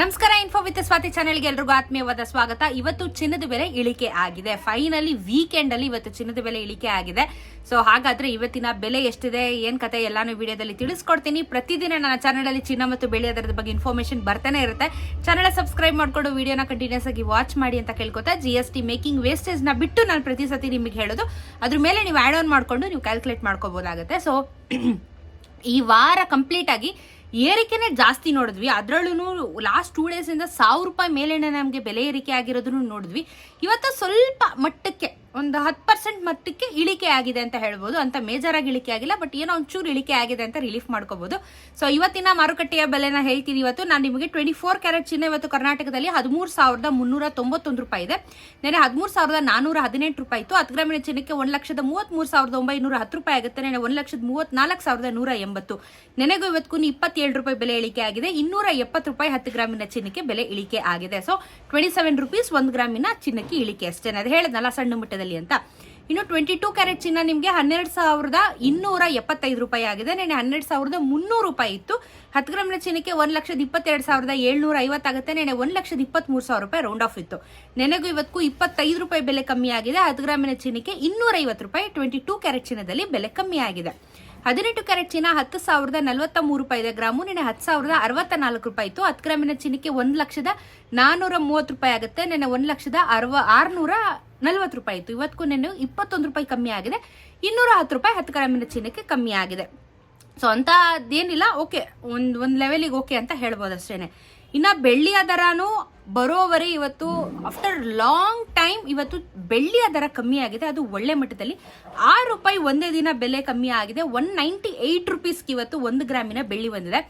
ನಮಸ್ಕಾರ. Info with Swati ಚಾನೆಲ್ಗೆ ಎಲ್ರಿಗೂ ಆತ್ಮೀಯವಾದ ಸ್ವಾಗತ. ಇವತ್ತು ಚಿನ್ನದ ಬೆಲೆ ಇಳಿಕೆ ಆಗಿದೆ. ಫೈನಲಿ ವೀಕೆಂಡ್ ಅಲ್ಲಿ ಇವತ್ತು ಚಿನ್ನದ ಬೆಲೆ ಇಳಿಕೆ ಆಗಿದೆ. ಸೊ ಹಾಗಾದ್ರೆ ಇವತ್ತಿನ ಬೆಲೆ ಎಷ್ಟಿದೆ, ಏನ್ ಕತೆ ಎಲ್ಲಾನು ವಿಡಿಯೋದಲ್ಲಿ ತಿಳಿಸ್ಕೊಡ್ತೀನಿ. ಪ್ರತಿದಿನ ನನ್ನ ಚಾನೆಲ್ ಅಲ್ಲಿ ಚಿನ್ನ ಮತ್ತು ಬೆಳ್ಳಿ ಅದರ ಬಗ್ಗೆ ಇನ್ಫಾರ್ಮೇಶನ್ ಬರ್ತಾನೆ ಇರುತ್ತೆ. ಚಾನೆಲ್ ಸಬ್ಸ್ಕ್ರೈಬ್ ಮಾಡ್ಕೊಂಡು ವಿಡಿಯೋನ ಕಂಟಿನ್ಯೂಸ್ ಆಗಿ ವಾಚ್ ಮಾಡಿ ಅಂತ ಕೇಳ್ಕೊತಾ, GST ಮೇಕಿಂಗ್ ವೇಸ್ಟೇಜ್ ನ ಬಿಟ್ಟು ನಾನು ಪ್ರತಿ ಸತಿ ನಿಮಗೆ ಹೇಳೋದು, ಅದ್ರ ಮೇಲೆ ನೀವು ಆಡ್ ಆನ್ ಮಾಡ್ಕೊಂಡು ನೀವು ಕ್ಯಾಲ್ಕುಲೇಟ್ ಮಾಡ್ಕೋಬಹುದಾಗುತ್ತೆ. ಸೊ ಈ ವಾರ ಕಂಪ್ಲೀಟ್ ಆಗಿ ಏರಿಕೆನೆ ಜಾಸ್ತಿ ನೋಡಿದ್ವಿ. ಅದರಲ್ಲೂ ಲಾಸ್ಟ್ 2 ಡೇಸ್ ಇಂದ 1000 ರೂಪಾಯಿ ಮೇಲೇನೆ ನಮಗೆ ಬೆಲೆ ಏರಿಕೆ ಆಗಿರೋದನ್ನು ನೋಡಿದ್ವಿ. ಇವತ್ತು ಸ್ವಲ್ಪ ಮಟ್ಟಕ್ಕೆ ಒಂದು 10% ಮಟ್ಟಕ್ಕೆ ಇಳಿಕೆ ಆಗಿದೆ ಅಂತ ಹೇಳ್ಬೋದು. ಅಂತ ಮೇಜರ್ ಆಗಿ ಇಳಿಕೆ ಆಗಿಲ್ಲ, ಬಟ್ ಏನೋ ಒಂಚೂರು ಇಳಿಕೆ ಆಗಿದೆ ಅಂತ ರಿಲೀಫ್ ಮಾಡ್ಕೋಬಹುದು. ಸೊ ಇವತ್ತಿನ ಮಾರುಕಟ್ಟೆಯ ಬೆಲೆನ ಹೇಳ್ತೀನಿ. ಇವತ್ತು ನಾನು ನಿಮಗೆ 24 ಕ್ಯಾರೆಟ್ ಚಿನ್ನ ಇವತ್ತು ಕರ್ನಾಟಕದಲ್ಲಿ 13,391 ರೂಪಾಯಿ ಇದೆ. ನೆನೆ 13,418 ರೂಪಾಯಿ ಇತ್ತು. 10 ಗ್ರಾಮಿನ ಚಿನ್ನಕ್ಕೆ 1,33,910 ರೂಪಾಯಿ ಆಗುತ್ತೆ. ನೆನೆ 1,34,180. ನೆನೆಗೂ ಇವತ್ತು 27 ರೂಪಾಯಿ ಬೆಲೆ ಇಳಿಕೆ ಆಗಿದೆ. 270 ರೂಪಾಯಿ 10 ಗ್ರಾಮಿನ ಚಿನ್ನಕ್ಕೆ ಬೆಲೆ ಇಳಿಕೆ ಆಗಿದೆ. ಸೊ 27 ರೂಪೀಸ್ 1 ಗ್ರಾಮಿನ ಚಿನ್ನಕ್ಕೆ ಇಳಿಕೆ ಅಷ್ಟೇ. ಅದು ಹೇಳಿದ್ನಲ್ಲ ಸಣ್ಣ ಮಟ್ಟದಲ್ಲಿ ಅಂತ. ಇನ್ನು 22 ಕ್ಯಾರೆಟ್ ಚಿನ್ನ ನಿಮಗೆ 12,275 ರೂಪಾಯಿ ಆಗಿದೆ. ನೆನೆ 12,300 ರೂಪಾಯಿ ಇತ್ತು. 10 ಗ್ರಾಮಿನ ಚಿನ್ನಕ್ಕೆ 1,22,750 ಆಗುತ್ತೆ. ನೆನೆ 1,23,000 ರೂಪಾಯಿ ರೌಂಡ್ ಆಫ್ ಇತ್ತು. ನೆನೆಗೂ ಇವತ್ತು 25 ರೂಪಾಯಿ ಬೆಲೆ ಕಮ್ಮಿ ಆಗಿದೆ. 10 ಗ್ರಾಮಿನ ಚಿನ್ನಕ್ಕೆ 250 ರೂಪಾಯಿ 22 ಕ್ಯಾರೆಟ್ ಚಿನ್ನದಲ್ಲಿ ಬೆಲೆ ಕಮ್ಮಿ ಆಗಿದೆ. 18 ಕ್ಯಾರೆಟ್ ಚಿನ್ನ 10,043 ರೂಪಾಯಿ ಇದೆ ಗ್ರಾಮು. ನೆನೆ 10,064 ರೂಪಾಯಿ ಇತ್ತು. 10 ಗ್ರಾಮಿನ ಚಿನ್ನಕ್ಕೆ 1,430 ರೂಪಾಯಿ ಆಗುತ್ತೆ. ನೆನೆ 1,640 ರೂಪಾಯಿ ಇತ್ತು. ಇವತ್ತು ನೆನೆ 21 ರೂಪಾಯಿ ಕಮ್ಮಿ ಆಗಿದೆ. 210 ರೂಪಾಯಿ 10 ಗ್ರಾಮಿನ ಚಿನ್ನಕ್ಕೆ ಕಮ್ಮಿ ಆಗಿದೆ. ಸೊ ಅಂತ ಅದೇನಿಲ್ಲ, ಓಕೆ, ಒಂದ್ ಲೆವೆಲಿಗೆ ಓಕೆ ಅಂತ ಹೇಳ್ಬೋದು ಅಷ್ಟೇನೆ. ಇನ್ನ ಬೆಳ್ಳಿಯ ದರನು ಬರೋವರೆ ಇವತ್ತು ಆಫ್ಟರ್ ಲಾಂಗ್ ಟೈಮ್ ಇವತ್ತು ಬೆಳ್ಳಿಯ ದರ ಕಮ್ಮಿ ಆಗಿದೆ. ಅದು ಒಳ್ಳೆ ಮಟ್ಟದಲ್ಲಿ 6 ರೂಪಾಯಿ ಒಂದೇ ದಿನ ಬೆಲೆ ಕಮ್ಮಿ ಆಗಿದೆ. 198 ರುಪೀಸ್ಗೆ ಇವತ್ತು 1 ಗ್ರಾಮಿನ ಬೆಳ್ಳಿ ಬಂದಿದೆ.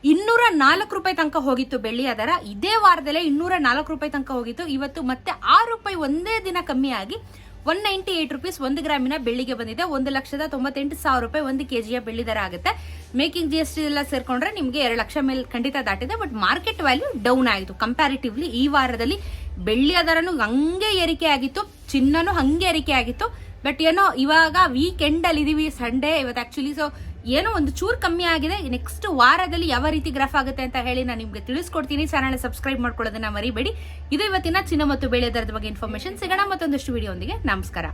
204 ರೂಪಾಯಿ ತನಕ ಹೋಗಿತ್ತು ಬೆಳ್ಳಿಯ ದರ. ಇದೇ ವಾರದಲ್ಲೇ 204 ರೂಪಾಯಿ ತನಕ ಹೋಗಿತ್ತು. ಇವತ್ತು ಮತ್ತೆ 6 ರೂಪಾಯಿ ಒಂದೇ ದಿನ ಕಮ್ಮಿ ಆಗಿ 198 ರುಪೀಸ್ 1 ಗ್ರಾಮಿನ ಬೆಳ್ಳಿಗೆ ಬಂದಿದೆ. 1,98,000 ರೂಪಾಯಿ 1 ಕೆಜಿಯ ಬೆಳ್ಳಿ ದರ ಆಗುತ್ತೆ. ಮೇಕಿಂಗ್ GST ಎಲ್ಲ ಸೇರ್ಕೊಂಡ್ರೆ ನಿಮಗೆ 2 ಲಕ್ಷ ಮೇಲೆ ಖಂಡಿತ ದಾಟಿದೆ. ಬಟ್ ಮಾರ್ಕೆಟ್ ವ್ಯಾಲ್ಯೂ ಡೌನ್ ಆಯಿತು ಕಂಪ್ಯಾರಿಟಿವ್ಲಿ. ಈ ವಾರದಲ್ಲಿ ಬೆಳ್ಳಿಯ ದರನು ಹಂಗೆ ಏರಿಕೆ ಆಗಿತ್ತು, ಚಿನ್ನನು ಹಂಗೆ ಏರಿಕೆ ಆಗಿತ್ತು. ಬಟ್ ಏನೋ ಇವಾಗ ವೀಕೆಂಡ್ ಅಲ್ಲಿ ಇದೀವಿ, ಸಂಡೇ ಇವತ್ತು ಆಕ್ಚುಲಿ. ಸೊ ಏನೋ ಒಂದು ಚೂರು ಕಮ್ಮಿ ಆಗಿದೆ. ನೆಕ್ಸ್ಟ್ ವಾರದಲ್ಲಿ ಯಾವ ರೀತಿ ಗ್ರಾಫ್ ಆಗುತ್ತೆ ಅಂತ ಹೇಳಿ ನಾನು ನಿಮ್ಗೆ ತಿಳಿಸ್ಕೊಡ್ತೀನಿ. ಚಾನಲ್ ಸಬ್ಸ್ಕ್ರೈಬ್ ಮಾಡ್ಕೊಳ್ಳೋದನ್ನ ಮರಿಬೇಡಿ. ಇದು ಇವತ್ತಿನ ಚಿನ್ನ ಮತ್ತು ಬೆಳ್ಳಿ ದರದ ಬಗ್ಗೆ ಇನ್ಫಾರ್ಮೇಶನ್. ಸಿಗೋಣ ಮತ್ತೊಂದಷ್ಟು ವಿಡಿಯೋ ಒಂದಿಗೆ. ನಮಸ್ಕಾರ.